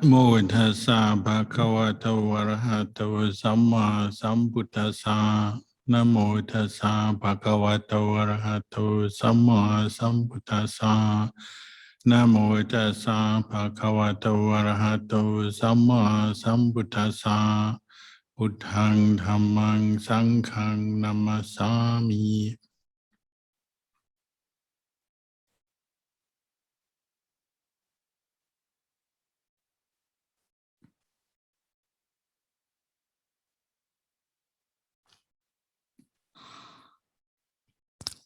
Namo tassa bhagavato arahato samma sambuddhassa. Namo tassa bhagavato arahato samma sambuddhassa. Namo tassa bhagavato arahato samma sambuddhassa. Buddhang dhammang sanghang namasami.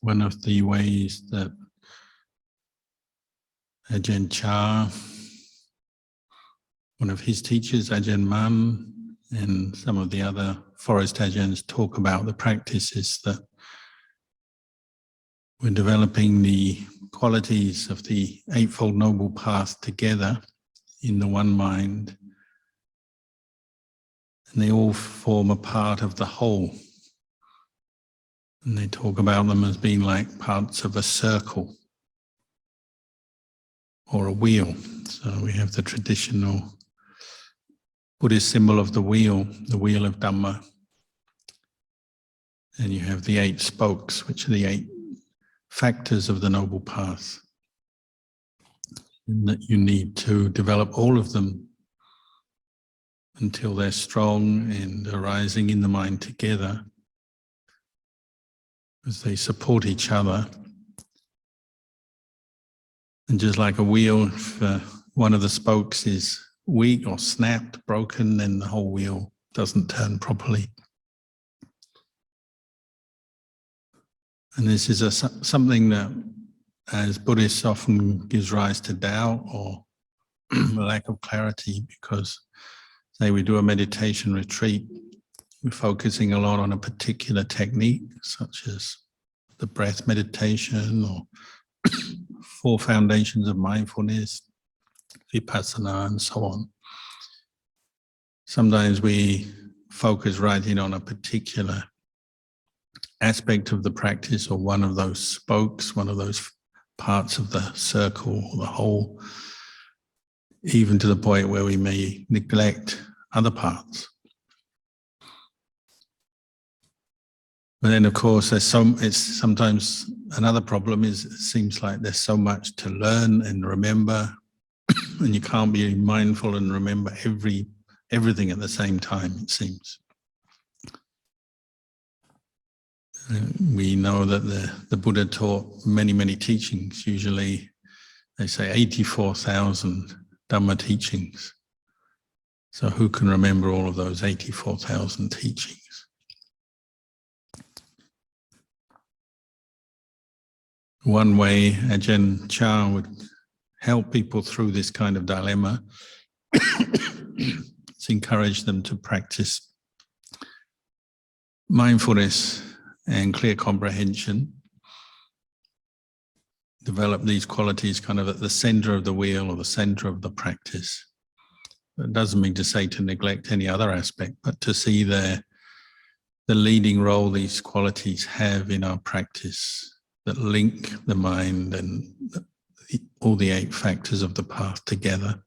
One of the ways that Ajahn Chah, one of his teachers, Ajahn Man, and some of the other forest Ajahns talk about the practices that we're developing the qualities of the Eightfold Noble Path together in the one mind, and they all form a part of the whole. And they talk about them as being like parts of a circle or a wheel. So we have the traditional Buddhist symbol of the wheel of Dhamma. And you have the 8 spokes, which are the 8 factors of the Noble Path. And that you need to develop all of them until they're strong and arising in the mind together, as they support each other. And just like a wheel, if one of the spokes is weak or snapped, broken, then the whole wheel doesn't turn properly. And this is something that, as Buddhists, often gives rise to doubt or a lack of clarity, because, say, we do a meditation retreat, we're focusing a lot on a particular technique, such as the breath meditation or 4 foundations of mindfulness, vipassana, and so on. Sometimes we focus right in on a particular aspect of the practice, or one of those spokes, one of those parts of the circle or the whole, even to the point where we may neglect other parts. But then, of course, it's sometimes another problem is it seems like there's so much to learn and remember, and you can't be mindful and remember everything at the same time, it seems. We know that the Buddha taught many, many teachings. Usually they say 84,000 Dhamma teachings. So who can remember all of those 84,000 teachings? One way Ajahn Chah would help people through this kind of dilemma is encourage them to practice mindfulness and clear comprehension, develop these qualities kind of at the center of the wheel or the center of the practice. It doesn't mean to say to neglect any other aspect, but to see the leading role these qualities have in our practice that link the mind and all the 8 factors of the path together.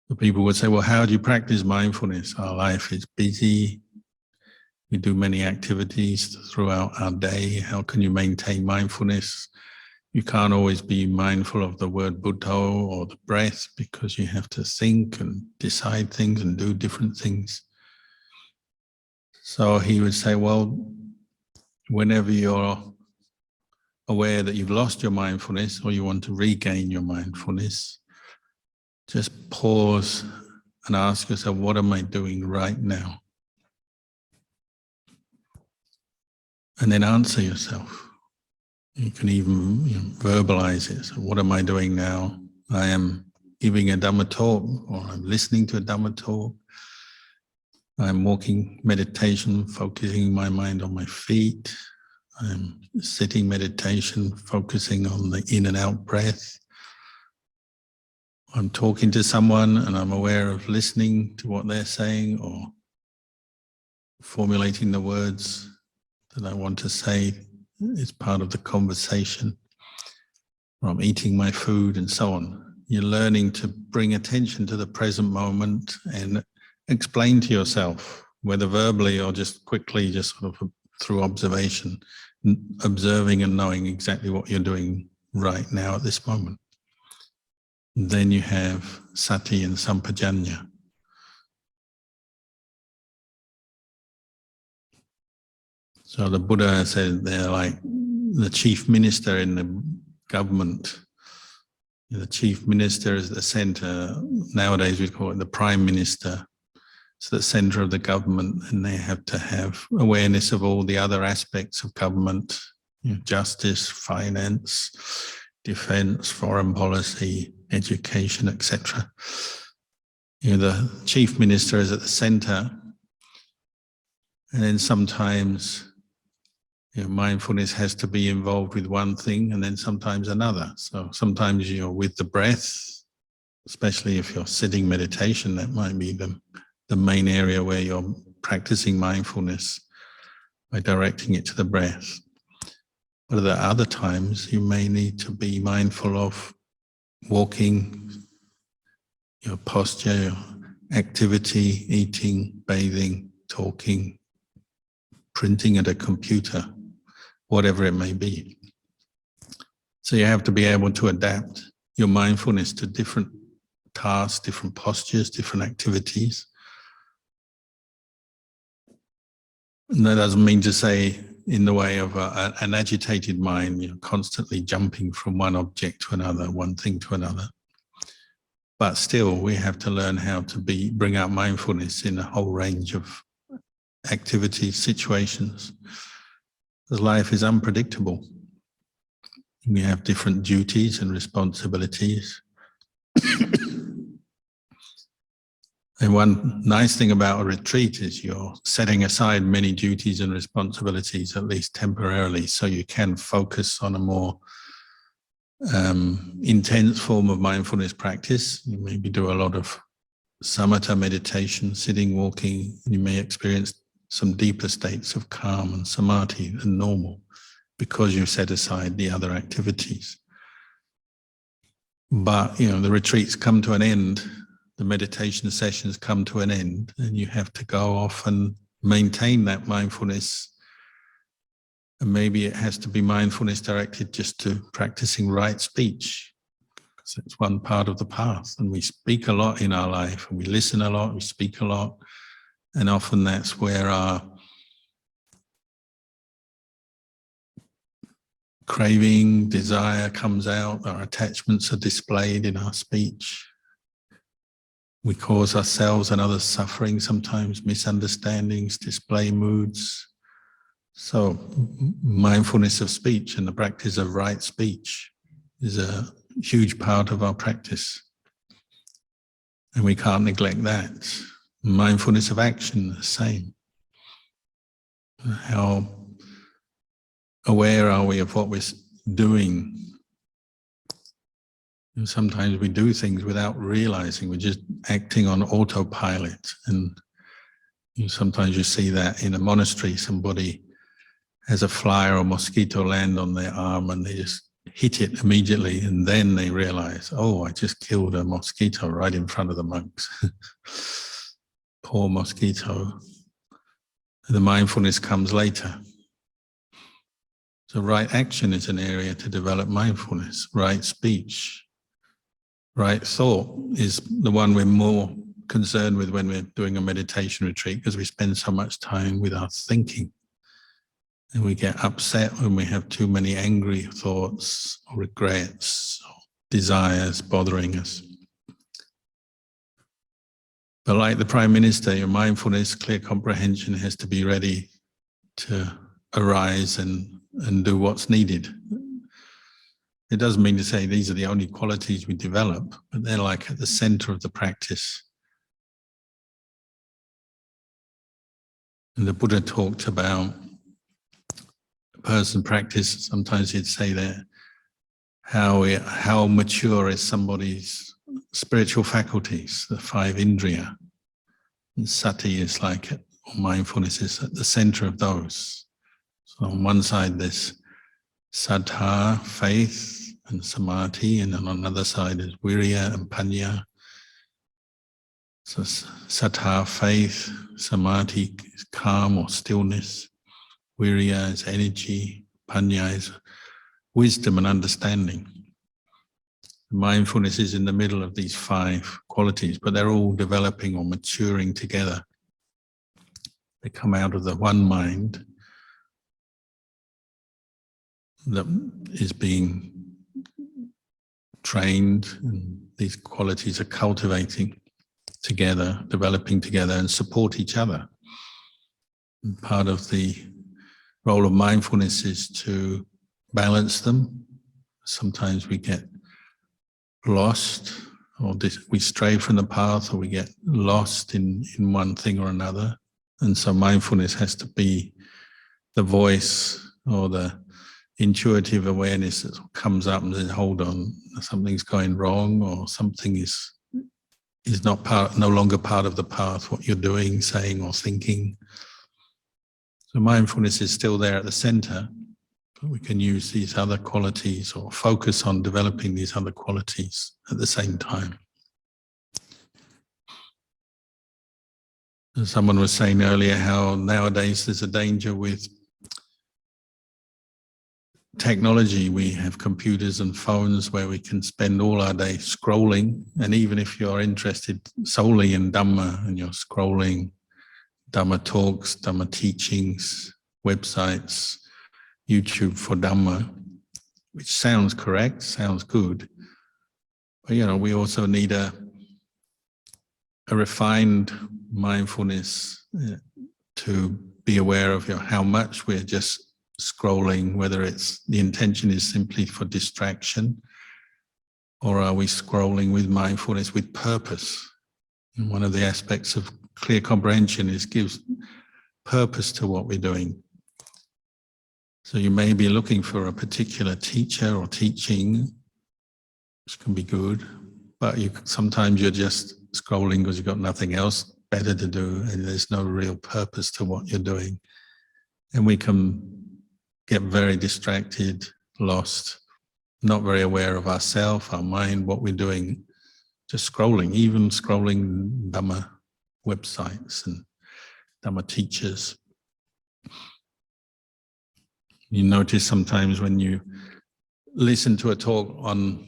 The people would say, well, how do you practice mindfulness? Our life is busy. We do many activities throughout our day. How can you maintain mindfulness? You can't always be mindful of the word Buddha or the breath, because you have to think and decide things and do different things. So he would say, well, whenever you're aware that you've lost your mindfulness or you want to regain your mindfulness, just pause and ask yourself, what am I doing right now? And then answer yourself. You can even verbalize it. So what am I doing now? I am giving a Dhamma talk, or I'm listening to a Dhamma talk. I'm walking meditation, focusing my mind on my feet. I'm sitting meditation, focusing on the in and out breath. I'm talking to someone and I'm aware of listening to what they're saying or formulating the words that I want to say is part of the conversation. Or I'm eating my food and so on. you're learning to bring attention to the present moment and explain to yourself, whether verbally or just quickly, just sort of through observation, observing and knowing exactly what you're doing right now at this moment. Then you have sati and sampajanya. So the Buddha said they're like the chief minister in the government. The chief minister is the center. Nowadays we call it the prime minister. It's the center of the government, and they have to have awareness of all the other aspects of government, justice, finance, defense, foreign policy, education, etc. The chief minister is at the center, and then sometimes mindfulness has to be involved with one thing and then sometimes another. So sometimes you're with the breath, especially if you're sitting meditation, that might be the main area where you're practicing mindfulness by directing it to the breath. But at other times, you may need to be mindful of walking, your posture, your activity, eating, bathing, talking, printing at a computer, whatever it may be. So you have to be able to adapt your mindfulness to different tasks, different postures, different activities. And that doesn't mean to say in the way of an agitated mind, constantly jumping from one object to another, one thing to another. But still, we have to learn how to bring out mindfulness in a whole range of activities, situations. Because life is unpredictable. We have different duties and responsibilities. And one nice thing about a retreat is you're setting aside many duties and responsibilities, at least temporarily, so you can focus on a more intense form of mindfulness practice. You maybe do a lot of samatha meditation, sitting, walking, and you may experience some deeper states of calm and samadhi than normal because you set aside the other activities. But, the retreats come to an end, the meditation sessions come to an end, and you have to go off and maintain that mindfulness. And maybe it has to be mindfulness directed just to practicing right speech, because it's one part of the path. And we speak a lot in our life, and we listen a lot, we speak a lot. And often that's where our craving, desire comes out, our attachments are displayed in our speech. We cause ourselves and others suffering, sometimes misunderstandings, display moods. So mindfulness of speech and the practice of right speech is a huge part of our practice. And we can't neglect that. Mindfulness of action, the same. How aware are we of what we're doing? And sometimes we do things without realizing, we're just acting on autopilot. And sometimes you see that in a monastery, somebody has a fly or a mosquito land on their arm and they just hit it immediately, and then they realize, oh, I just killed a mosquito right in front of the monks. Poor mosquito. The mindfulness comes later. So right action is an area to develop mindfulness. Right speech, right thought is the one we're more concerned with when we're doing a meditation retreat, because we spend so much time with our thinking. And we get upset when we have too many angry thoughts or regrets or desires bothering us. But like the Prime Minister, your mindfulness, clear comprehension has to be ready to arise and do what's needed. It doesn't mean to say these are the only qualities we develop, but they're like at the center of the practice. And the Buddha talked about a person practice, sometimes he'd say that how mature is somebody's spiritual faculties, the 5 indriya. And sati is like, or mindfulness is at the center of those. So on one side there's saddha, faith, and samadhi, and then on the other side is virya and panya. So sattva, faith, samadhi is calm or stillness, virya is energy, panya is wisdom and understanding. Mindfulness is in the middle of these 5 qualities, but they're all developing or maturing together. They come out of the one mind that is being trained, and these qualities are cultivating together, developing together, and support each other. And part of the role of mindfulness is to balance them. Sometimes we get lost, or we stray from the path, or we get lost in one thing or another. And so mindfulness has to be the voice or the intuitive awareness that comes up and says, hold on, something's going wrong, or something is no longer part of the path, what you're doing, saying, or thinking. So mindfulness is still there at the center, but we can use these other qualities or focus on developing these other qualities at the same time. Someone was saying earlier how nowadays there's a danger with technology. We have computers and phones where we can spend all our day scrolling, and even if you're interested solely in Dhamma and you're scrolling Dhamma talks, Dhamma teachings, websites, YouTube for Dhamma, which sounds correct, sounds good, but we also need a refined mindfulness to be aware of how much we're just scrolling, whether the intention is simply for distraction, or are we scrolling with mindfulness with purpose? And one of the aspects of clear comprehension is gives purpose to what we're doing. So you may be looking for a particular teacher or teaching, which can be good, but sometimes you're just scrolling because you've got nothing else better to do, and there's no real purpose to what you're doing. And we can get very distracted, lost, not very aware of ourselves, our mind, what we're doing, just scrolling, even scrolling Dhamma websites and Dhamma teachers. You notice sometimes when you listen to a talk on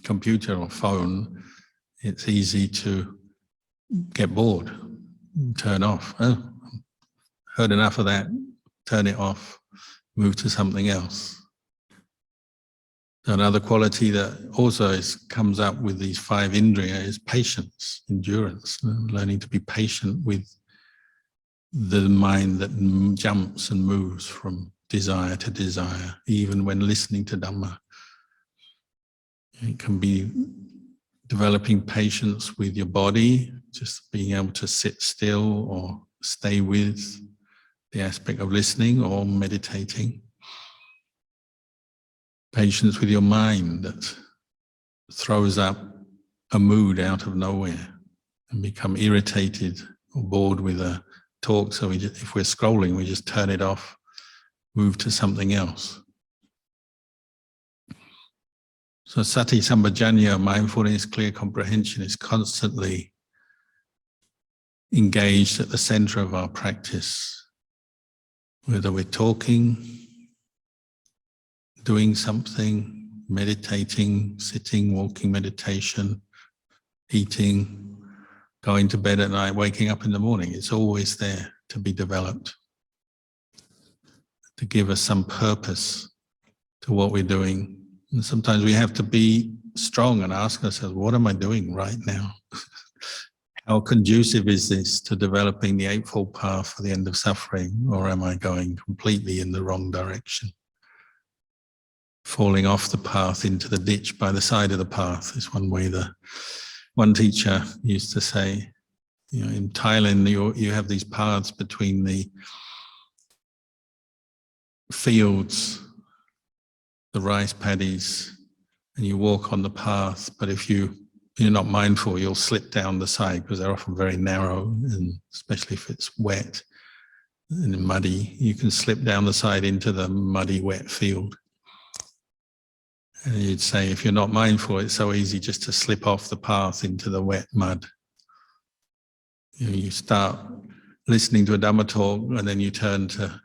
computer or phone, it's easy to get bored, turn off. Oh, heard enough of that, turn it off, move to something else. Another quality that also comes up with these 5 indriya is patience, endurance, learning to be patient with the mind that jumps and moves from desire to desire, even when listening to Dhamma. It can be developing patience with your body, just being able to sit still or stay with the aspect of listening or meditating. Patience with your mind that throws up a mood out of nowhere and become irritated or bored with a talk. So if we're scrolling, we just turn it off, move to something else. So sati sambhajanya, mindfulness, clear comprehension, is constantly engaged at the center of our practice. Whether we're talking, doing something, meditating, sitting, walking meditation, eating, going to bed at night, waking up in the morning, it's always there to be developed, to give us some purpose to what we're doing. And sometimes we have to be strong and ask ourselves, what am I doing right now? How conducive is this to developing the eightfold path for the end of suffering, or am I going completely in the wrong direction? Falling off the path into the ditch by the side of the path is one way. One teacher used to say, in Thailand, you have these paths between the fields, the rice paddies, and you walk on the path, but if you're not mindful, you'll slip down the side because they're often very narrow, and especially if it's wet and muddy, you can slip down the side into the muddy, wet field. And you'd say, if you're not mindful, it's so easy just to slip off the path into the wet mud. You start listening to a Dhamma talk and then you turn to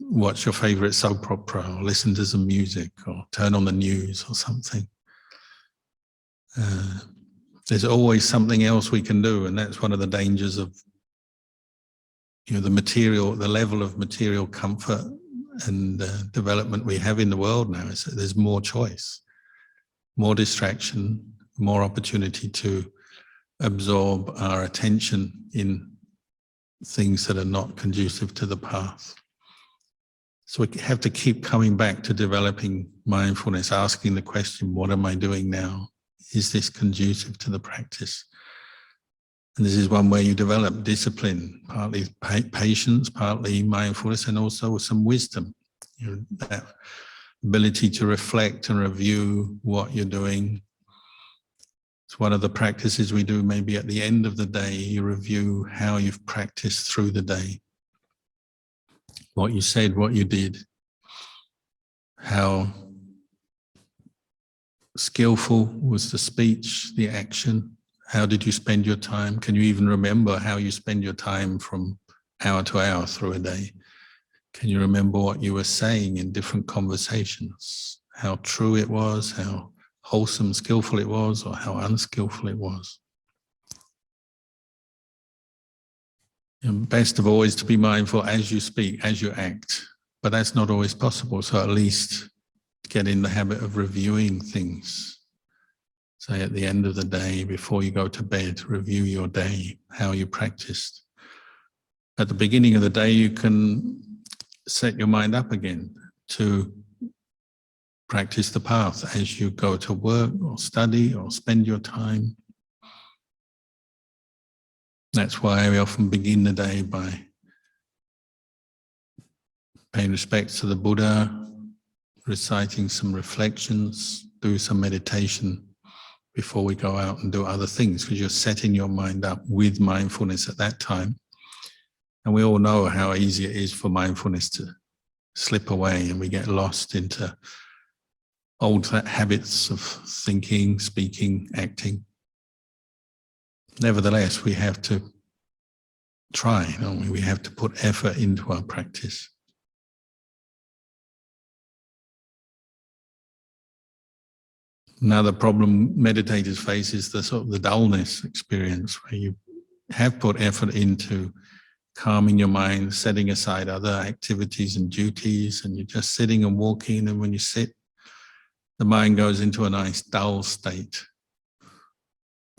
watch your favorite soap opera or listen to some music or turn on the news or something. There's always something else we can do, and that's one of the dangers of the level of material comfort and development we have in the world now. Is that there's more choice, more distraction, more opportunity to absorb our attention in things that are not conducive to the path. So we have to keep coming back to developing mindfulness, asking the question, what am I doing now? Is this conducive to the practice? And this is one way you develop discipline, partly patience, partly mindfulness, and also some wisdom. That ability to reflect and review what you're doing. It's one of the practices we do maybe at the end of the day. You review how you've practiced through the day. What you said, what you did. How skillful was the speech, the action? How did you spend your time? Can you even remember how you spend your time from hour to hour through a day? Can you remember what you were saying in different conversations? How true it was, how wholesome, skillful it was, or how unskillful it was? And best of all is to be mindful as you speak, as you act. But that's not always possible, so at least get in the habit of reviewing things. Say at the end of the day, before you go to bed, review your day, how you practiced. At the beginning of the day, you can set your mind up again to practice the path as you go to work or study or spend your time. That's why we often begin the day by paying respect to the Buddha, reciting some reflections, do some meditation before we go out and do other things, because you're setting your mind up with mindfulness at that time. And we all know how easy it is for mindfulness to slip away, and we get lost into old habits of thinking, speaking, acting. Nevertheless, we have to try, don't we? We have to put effort into our practice. Another problem meditators face is the sort of the dullness experience, where you have put effort into calming your mind, setting aside other activities and duties, and you're just sitting and walking, and when you sit, the mind goes into a nice dull state,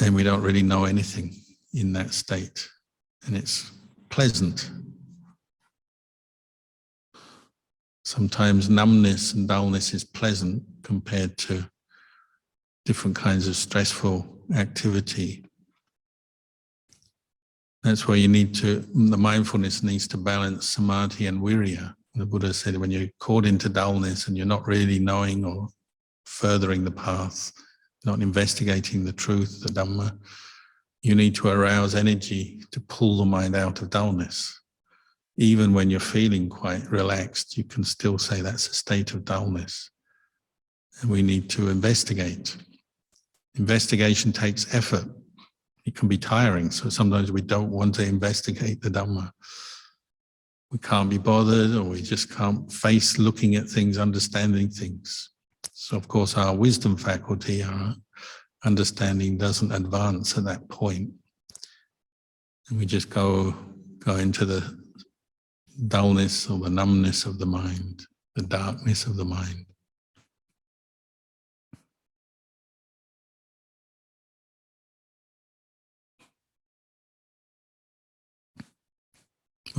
and we don't really know anything in that state, and it's pleasant. Sometimes numbness and dullness is pleasant compared to different kinds of stressful activity. That's where the mindfulness needs to balance samadhi and virya. The Buddha said when you're caught into dullness and you're not really knowing or furthering the path, not investigating the truth, the Dhamma, you need to arouse energy to pull the mind out of dullness. Even when you're feeling quite relaxed, you can still say that's a state of dullness. And we need to investigate. Investigation takes effort. It can be tiring, so sometimes we don't want to investigate the Dhamma. We can't be bothered, or we just can't face looking at things, understanding things. So of course our wisdom faculty, our understanding doesn't advance at that point. And we just go into the dullness or the numbness of the mind, the darkness of the mind.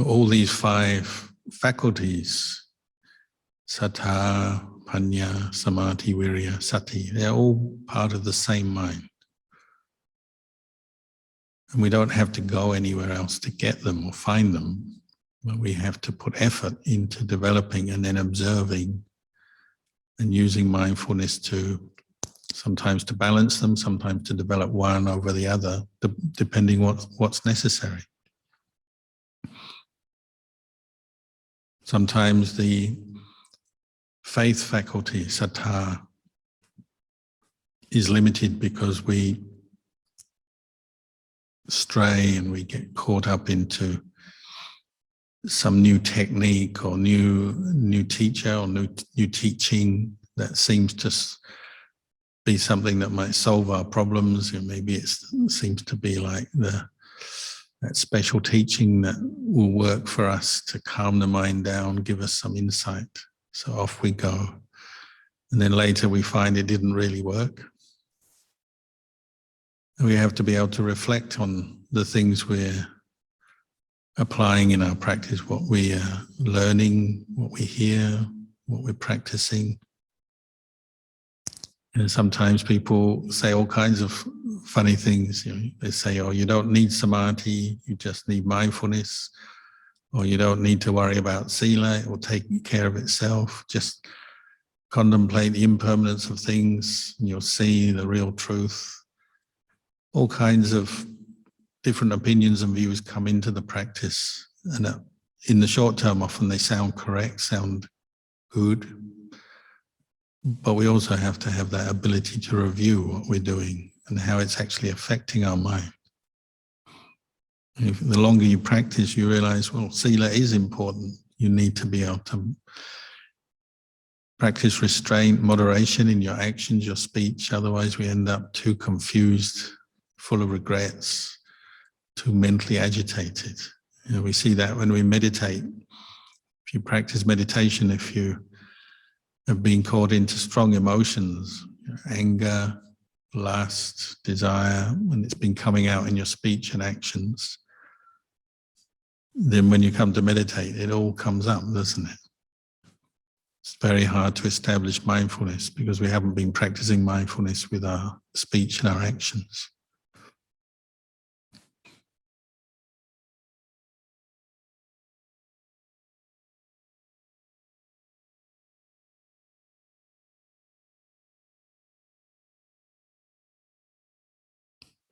All these 5 faculties, sattha, panya, samadhi, virya, sati, they're all part of the same mind. And we don't have to go anywhere else to get them or find them, but we have to put effort into developing and then observing and using mindfulness to sometimes to balance them, sometimes to develop one over the other, depending what's necessary. Sometimes the faith faculty, sattha, is limited because we stray and we get caught up into some new technique or new teacher or new teaching that seems to be something that might solve our problems. Maybe it seems to be like that special teaching that will work for us to calm the mind down, give us some insight. So off we go. And then later we find it didn't really work. And we have to be able to reflect on the things we're applying in our practice, what we are learning, what we hear, what we're practicing. And sometimes people say all kinds of funny things. They say, oh, you don't need samadhi, you just need mindfulness, or you don't need to worry about sila, it will take care of itself. Just contemplate the impermanence of things and you'll see the real truth. All kinds of different opinions and views come into the practice, and in the short term often they sound correct, sound good, but we also have to have that ability to review what we're doing and how it's actually affecting our mind. The longer you practice, you realize, well, sila is important. You need to be able to practice restraint, moderation in your actions, your speech. Otherwise we end up too confused, full of regrets, too mentally agitated. We see that when we meditate. If you practice meditation, if you have been caught into strong emotions, anger, lust, desire, and it's been coming out in your speech and actions, then when you come to meditate, it all comes up, doesn't it? It's very hard to establish mindfulness because we haven't been practicing mindfulness with our speech and our actions.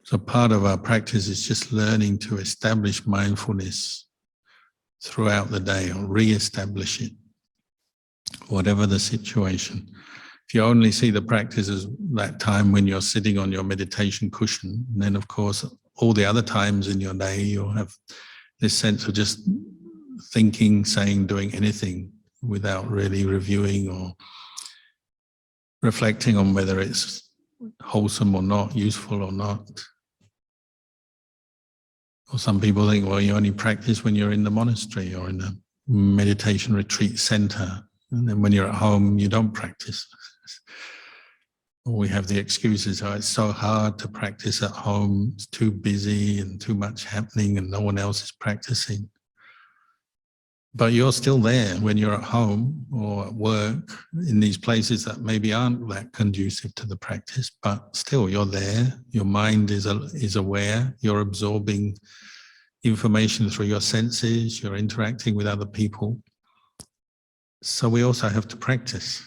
So part of our practice is just learning to establish mindfulness throughout the day, or re-establish it, whatever the situation. If you only see the practice as that time when you're sitting on your meditation cushion, then of course all the other times in your day you'll have this sense of just thinking, saying, doing anything without really reviewing or reflecting on whether it's wholesome or not, useful or not. Or some people think, well, you only practice when you're in the monastery or in a meditation retreat center, and then when you're at home, you don't practice. Or we have the excuses, oh, it's so hard to practice at home, it's too busy and too much happening and no one else is practicing. But you're still there when you're at home or at work in these places that maybe aren't that conducive to the practice, but still you're there, your mind is aware, you're absorbing information through your senses, you're interacting with other people. So we also have to practice.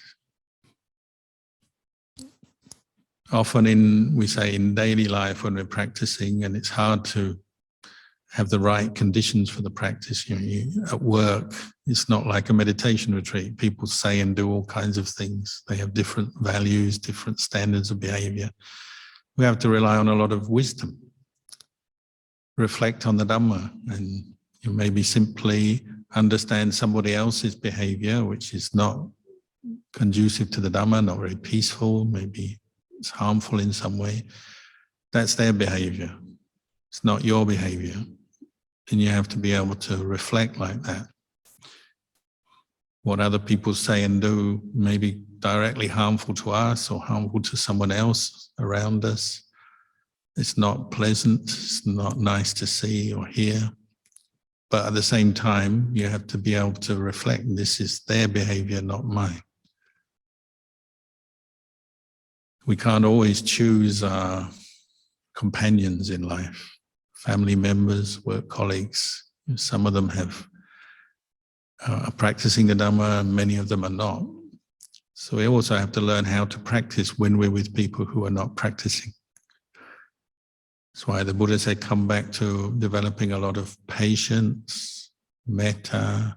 Often we say in daily life when we're practicing, and it's hard to have the right conditions for the practice. At work, it's not like a meditation retreat. People say and do all kinds of things. They have different values, different standards of behavior. We have to rely on a lot of wisdom. Reflect on the Dhamma, and maybe simply understand somebody else's behavior, which is not conducive to the Dhamma, not very peaceful, maybe it's harmful in some way. That's their behavior. It's not your behavior. And you have to be able to reflect like that. What other people say and do may be directly harmful to us or harmful to someone else around us. It's not pleasant, it's not nice to see or hear. But at the same time, you have to be able to reflect, this is their behavior, not mine. We can't always choose our companions in life. Family members, work colleagues, some of them are practicing the Dhamma, many of them are not. So we also have to learn how to practice when we're with people who are not practicing. That's why the Buddha said, come back to developing a lot of patience, metta,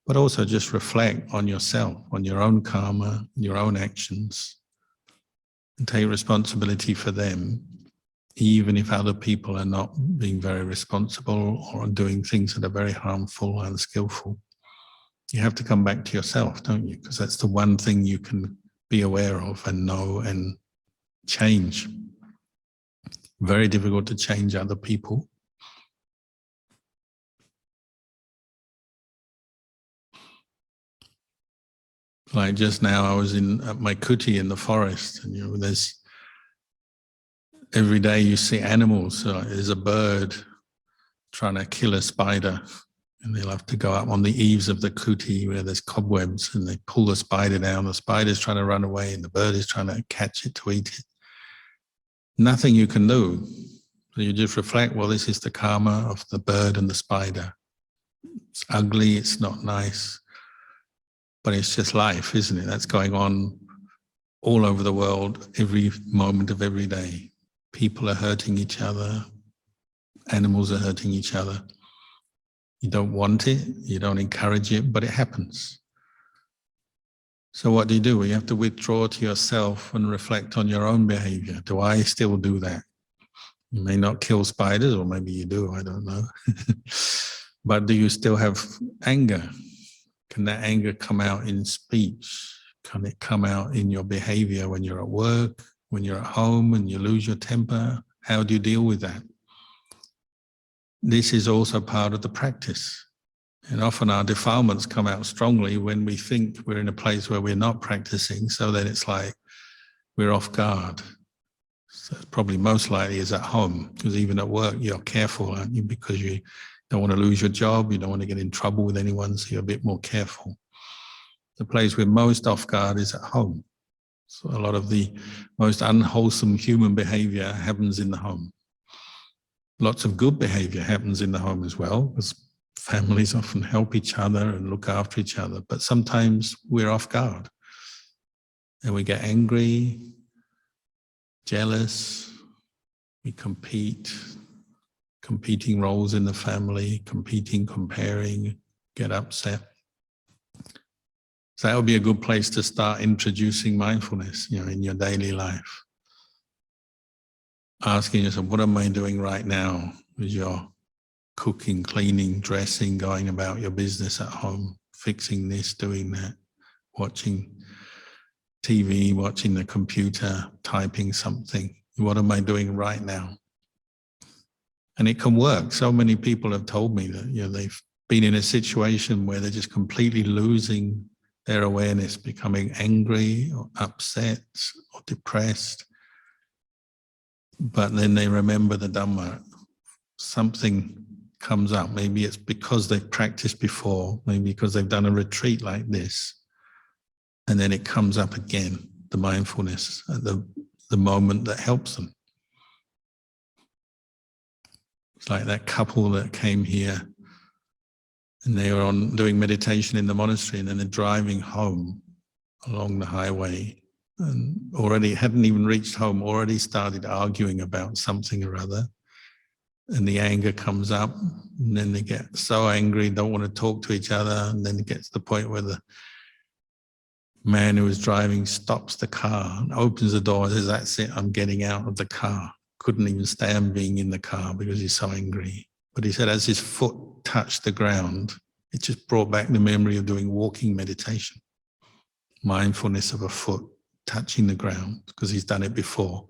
but also just reflect on yourself, on your own karma, your own actions. and take responsibility for them, even if other people are not being very responsible or doing things that are very harmful and unskillful. You have to come back to yourself, don't you? Because that's the one thing you can be aware of and know and change. Very difficult to change other people. Like just now, I was at my kuti in the forest, and there's every day you see animals. So there's a bird trying to kill a spider, and they'll have to go up on the eaves of the kuti where there's cobwebs, and they pull the spider down. The spider's trying to run away, and the bird is trying to catch it to eat it. Nothing you can do. So you just reflect, well, this is the karma of the bird and the spider. It's ugly, it's not nice, but it's just life, isn't it? That's going on all over the world, every moment of every day. People are hurting each other. Animals are hurting each other. You don't want it, you don't encourage it, but it happens. So what do? You have to withdraw to yourself and reflect on your own behavior. Do I still do that? You may not kill spiders, or maybe you do, I don't know. But do you still have anger? Can that anger come out in speech? Can it come out in your behavior when you're at work, when you're at home, and you lose your temper? How do you deal with that? This is also part of the practice. And often our defilements come out strongly when we think we're in a place where we're not practicing, so then it's like we're off guard. So probably most likely is at home, because even at work you're careful, aren't you? Because you don't want to lose your job, you don't want to get in trouble with anyone, so you're a bit more careful. The place we're most off guard is at home. So a lot of the most unwholesome human behavior happens in the home. Lots of good behavior happens in the home as well, because families often help each other and look after each other, but sometimes we're off guard and we get angry, jealous, we compete, competing roles in the family, comparing, get upset. So that would be a good place to start introducing mindfulness, in your daily life. Asking yourself, what am I doing right now with your cooking, cleaning, dressing, going about your business at home, fixing this, doing that, watching TV, watching the computer, typing something. What am I doing right now? And it can work. So many people have told me that they've been in a situation where they're just completely losing their awareness, becoming angry or upset or depressed. But then they remember the Dhamma. Something comes up. Maybe it's because they've practiced before, maybe because they've done a retreat like this. And then it comes up again, the mindfulness at the moment that helps them. It's like that couple that came here and they were doing meditation in the monastery, and then they're driving home along the highway and already hadn't even reached home, already started arguing about something or other. And the anger comes up, and then they get so angry, don't want to talk to each other. And then it gets to the point where the man who was driving stops the car and opens the door and says, "That's it, I'm getting out of the car." Couldn't even stand being in the car because he's so angry. But he said as his foot touched the ground, it just brought back the memory of doing walking meditation. Mindfulness of a foot touching the ground, because he's done it before.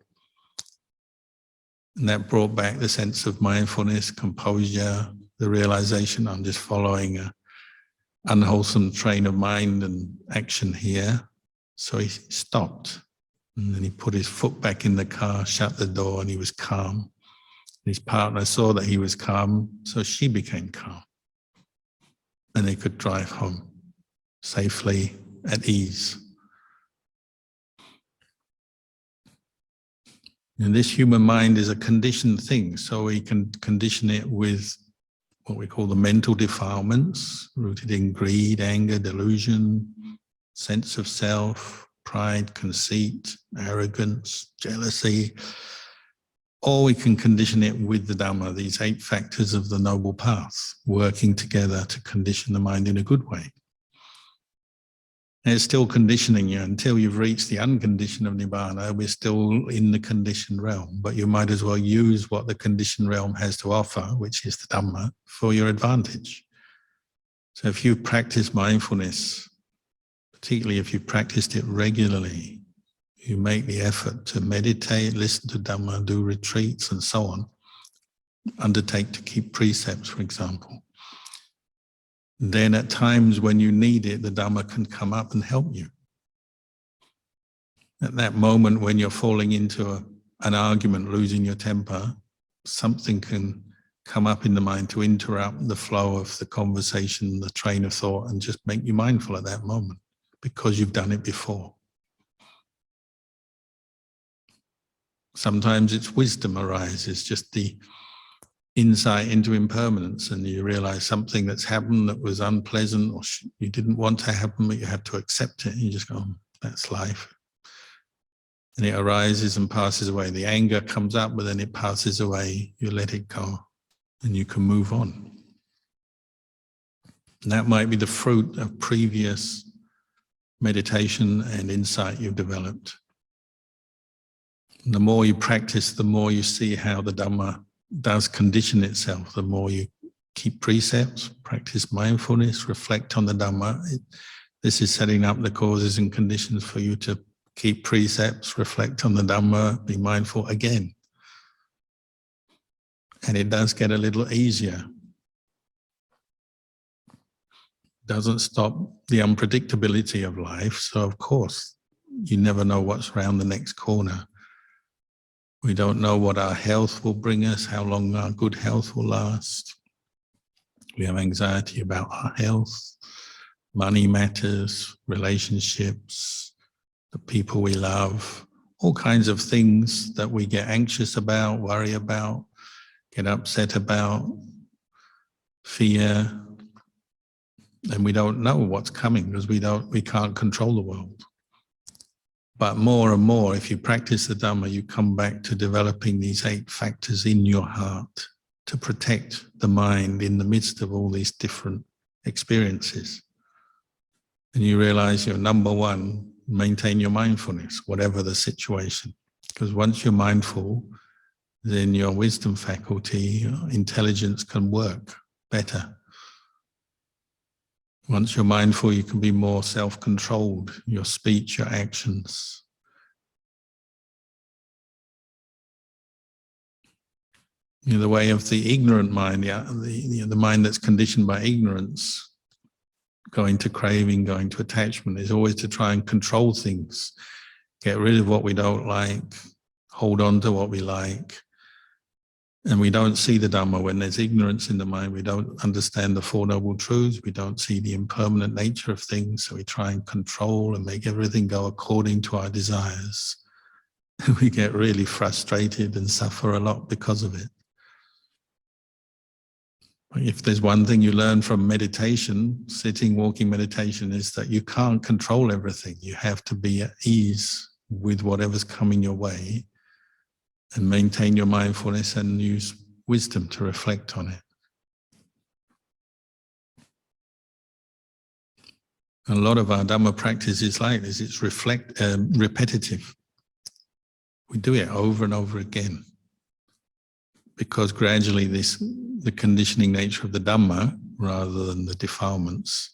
And that brought back the sense of mindfulness, composure, the realization, I'm just following an unwholesome train of mind and action here. So he stopped, and then he put his foot back in the car, shut the door, and he was calm. His partner saw that he was calm, so she became calm. And they could drive home safely, at ease. And this human mind is a conditioned thing, so we can condition it with what we call the mental defilements, rooted in greed, anger, delusion, sense of self, pride, conceit, arrogance, jealousy. Or we can condition it with the Dhamma, these 8 factors of the Noble Path, working together to condition the mind in a good way. And it's still conditioning you until you've reached the unconditioned of Nibbana. We're still in the conditioned realm, but you might as well use what the conditioned realm has to offer, which is the Dhamma, for your advantage. So if you practice mindfulness, particularly if you practiced it regularly, you make the effort to meditate, listen to Dhamma, do retreats and so on, undertake to keep precepts, for example. Then at times when you need it, the Dhamma can come up and help you. At that moment when you're falling into an argument, losing your temper, something can come up in the mind to interrupt the flow of the conversation, the train of thought, and just make you mindful at that moment because you've done it before. Sometimes it's wisdom arises, just the insight into impermanence, and you realize something that's happened that was unpleasant or you didn't want to happen, but you have to accept it. You just go, that's life. And it arises and passes away. The anger comes up, but then it passes away. You let it go and you can move on. And that might be the fruit of previous meditation and insight you've developed. And the more you practice, the more you see how the Dhamma does condition itself. The more you keep precepts, practice mindfulness, reflect on the Dhamma. This is setting up the causes and conditions for you to keep precepts, reflect on the Dhamma, be mindful again. And it does get a little easier. Doesn't stop the unpredictability of life. So of course, you never know what's around the next corner. We don't know what our health will bring us, how long our good health will last. We have anxiety about our health, money matters, relationships, the people we love, all kinds of things that we get anxious about, worry about, get upset about, fear, and we don't know what's coming because we can't control the world. But more and more, if you practice the Dhamma, you come back to developing these 8 factors in your heart to protect the mind in the midst of all these different experiences. And you realize you're number one, maintain your mindfulness, whatever the situation. Because once you're mindful, then your wisdom faculty, your intelligence can work better. Once you're mindful, you can be more self-controlled, your speech, your actions. The way of the ignorant mind, the mind that's conditioned by ignorance, going to craving, going to attachment, is always to try and control things, get rid of what we don't like, hold on to what we like. And we don't see the Dhamma when there's ignorance in the mind. We don't understand the Four Noble Truths. We don't see the impermanent nature of things. So we try and control and make everything go according to our desires. We get really frustrated and suffer a lot because of it. But if there's one thing you learn from meditation, sitting, walking meditation, is that you can't control everything. You have to be at ease with whatever's coming your way, and maintain your mindfulness and use wisdom to reflect on it. A lot of our Dhamma practice is like this. It's repetitive. We do it over and over again because gradually the conditioning nature of the Dhamma, rather than the defilements,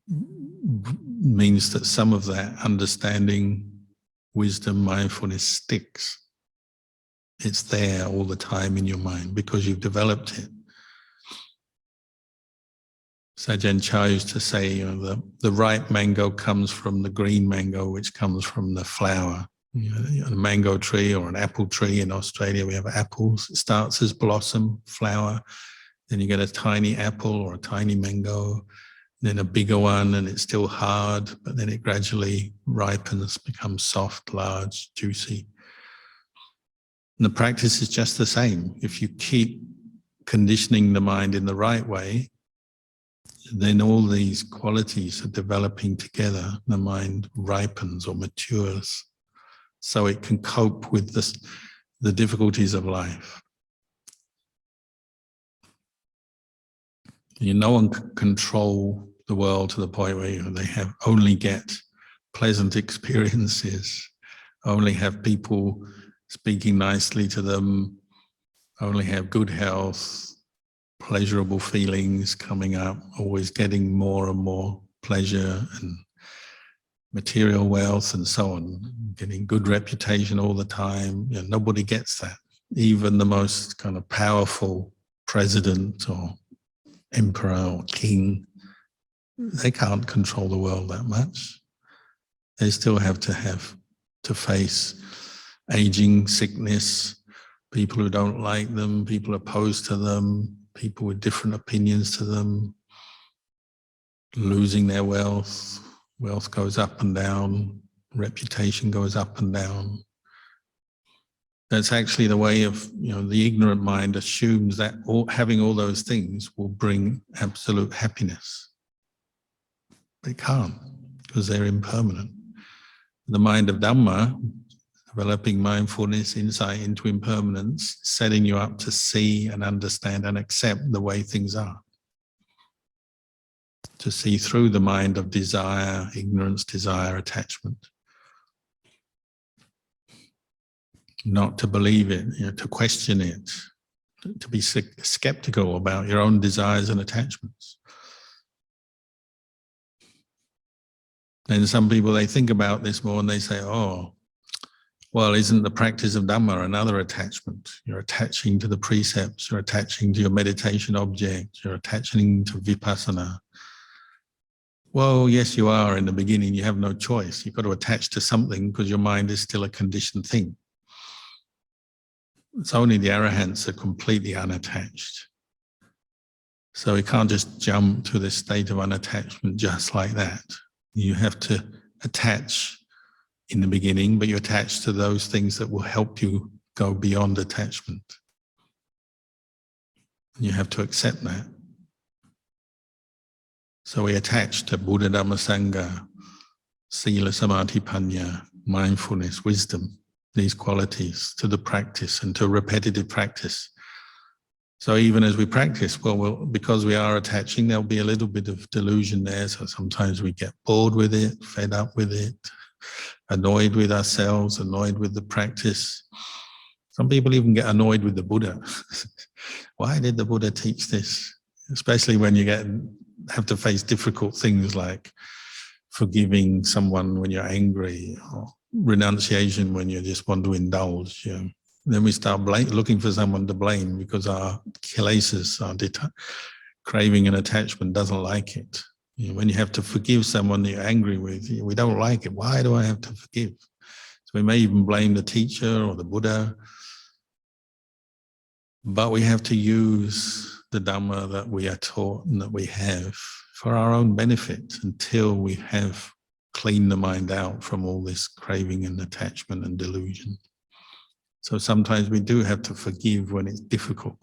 means that some of that understanding, wisdom, mindfulness sticks. It's there all the time in your mind because you've developed it. Ajahn Chah used to say, the ripe mango comes from the green mango, which comes from the flower. A mango tree or an apple tree in Australia, we have apples. It starts as blossom, flower, then you get a tiny apple or a tiny mango, then a bigger one, and it's still hard, but then it gradually ripens, becomes soft, large, juicy. And the practice is just the same. If you keep conditioning the mind in the right way, then all these qualities are developing together. The mind ripens or matures so it can cope with the difficulties of life. No one can control the world to the point where they have only get pleasant experiences, only have people speaking nicely to them, only have good health, pleasurable feelings coming up, always getting more and more pleasure and material wealth and so on, getting good reputation all the time. Nobody gets that. Even the most kind of powerful president or emperor or king, they can't control the world that much. They still have to face aging, sickness, people who don't like them, people opposed to them, people with different opinions to them, losing their wealth. Wealth goes up and down, reputation goes up and down. That's actually the way of, the ignorant mind assumes that having all those things will bring absolute happiness. They can't, because they're impermanent. The mind of Dhamma, developing mindfulness, insight into impermanence, setting you up to see and understand and accept the way things are. To see through the mind of desire, ignorance, desire, attachment. Not to believe it, to question it, to be skeptical about your own desires and attachments. And some people, they think about this more and they say, oh, well, isn't the practice of Dhamma another attachment? You're attaching to the precepts, you're attaching to your meditation object, you're attaching to vipassana. Well, yes, you are in the beginning. You have no choice. You've got to attach to something because your mind is still a conditioned thing. It's only the arahants are completely unattached. So we can't just jump to this state of unattachment just like that. You have to attach in the beginning, but you attach to those things that will help you go beyond attachment. You have to accept that. So we attach to Buddha, Dhamma, Sangha, Sila, Samadhi, Panya, mindfulness, wisdom, these qualities to the practice and to repetitive practice. So even as we practice, well, because we are attaching, there'll be a little bit of delusion there. So sometimes we get bored with it, fed up with it, annoyed with ourselves, annoyed with the practice. Some people even get annoyed with the Buddha. Why did the Buddha teach this? Especially when you have to face difficult things like forgiving someone when you're angry, or renunciation when you just want to indulge. Then we start looking for someone to blame because our kilesas, our craving and attachment doesn't like it. When you have to forgive someone that you're angry with, we don't like it. Why do I have to forgive? So we may even blame the teacher or the Buddha. But we have to use the Dhamma that we are taught and that we have for our own benefit until we have cleaned the mind out from all this craving and attachment and delusion. So sometimes we do have to forgive when it's difficult.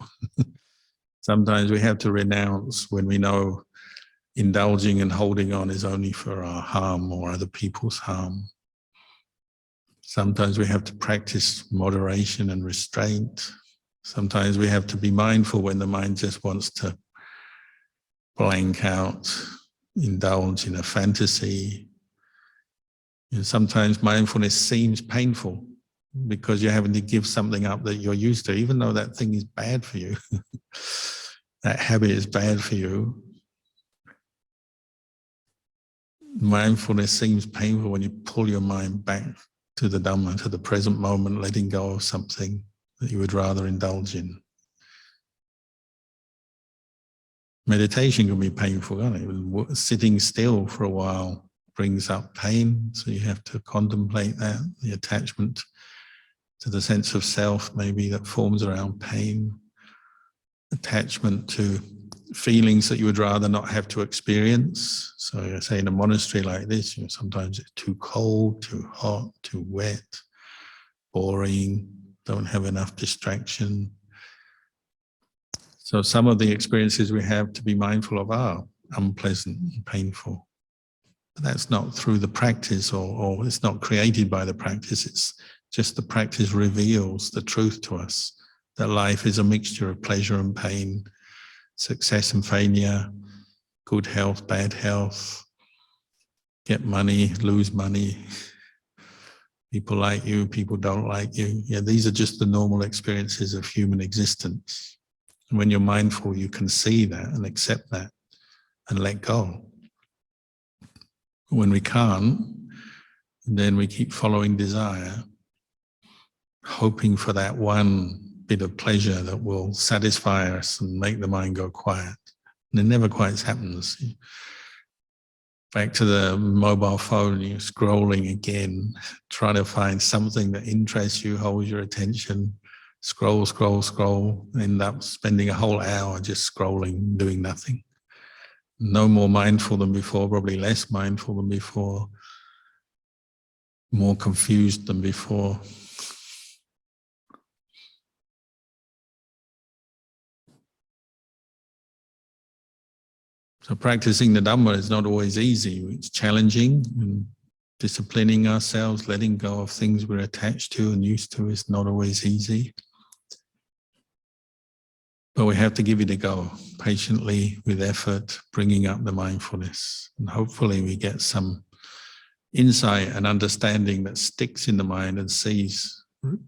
Sometimes we have to renounce when we know indulging and holding on is only for our harm or other people's harm. Sometimes we have to practice moderation and restraint. Sometimes we have to be mindful when the mind just wants to blank out, indulge in a fantasy. Sometimes mindfulness seems painful because you're having to give something up that you're used to, even though that thing is bad for you. That habit is bad for you. Mindfulness seems painful when you pull your mind back to the Dhamma, to the present moment, letting go of something that you would rather indulge in. Meditation can be painful, can't it? Sitting still for a while brings up pain, so you have to contemplate that, the attachment to the sense of self maybe that forms around pain, attachment to feelings that you would rather not have to experience. So I say in a monastery like this, sometimes it's too cold, too hot, too wet, boring, don't have enough distraction. So some of the experiences we have to be mindful of are unpleasant and painful. But that's not through the practice, or it's not created by the practice. It's just the practice reveals the truth to us, that life is a mixture of pleasure and pain, success and failure, good health, bad health, get money, lose money, people like you, people don't like you. Yeah, these are just the normal experiences of human existence. And when you're mindful, you can see that and accept that and let go. When we can't, then we keep following desire, hoping for that one bit of pleasure that will satisfy us and make the mind go quiet. And it never quite happens. Back to the mobile phone, you're scrolling again, trying to find something that interests you, holds your attention, scroll, scroll, scroll, end up spending a whole hour just scrolling, doing nothing. No more mindful than before, probably less mindful than before, more confused than before. So practicing the Dhamma is not always easy. It's challenging, and disciplining ourselves, letting go of things we're attached to and used to is not always easy. But we have to give it a go, patiently, with effort, bringing up the mindfulness. And hopefully we get some insight and understanding that sticks in the mind and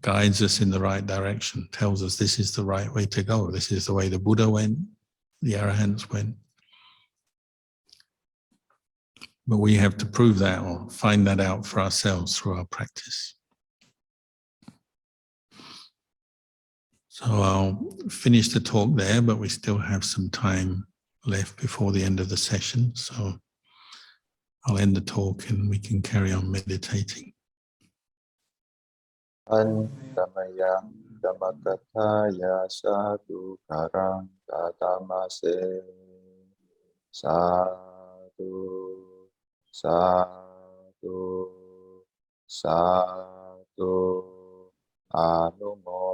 guides us in the right direction, tells us this is the right way to go. This is the way the Buddha went, the Arahants went. But we have to prove that or find that out for ourselves through our practice. So I'll finish the talk there, but we still have some time left before the end of the session. So I'll end the talk and we can carry on meditating. Antamayang Dhammakataya Sadhu Karang Tatamase Sadhu Sadhu Sadhu Anumo